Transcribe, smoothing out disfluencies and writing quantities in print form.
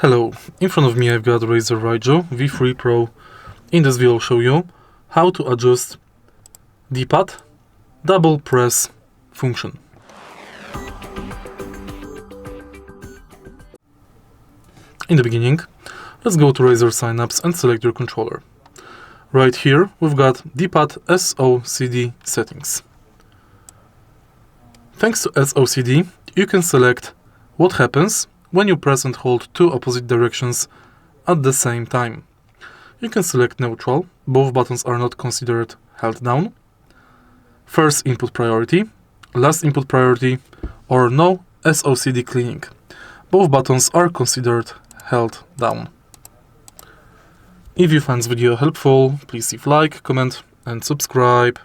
Hello, in front of me I've got RAZER Raiju V3 Pro. In this video I'll show you how to adjust D-pad double press function. In the beginning, let's go to Razer Synapse and select your controller. Right here we've got Dpad SOCD settings. Thanks to SOCD, you can select what happens when you press and hold two opposite directions at the same time. You can select neutral, both buttons are not considered held down, first input priority, last input priority, or no SOCD cleaning. Both buttons are considered held down. If you find this video helpful, please leave a like, comment and subscribe.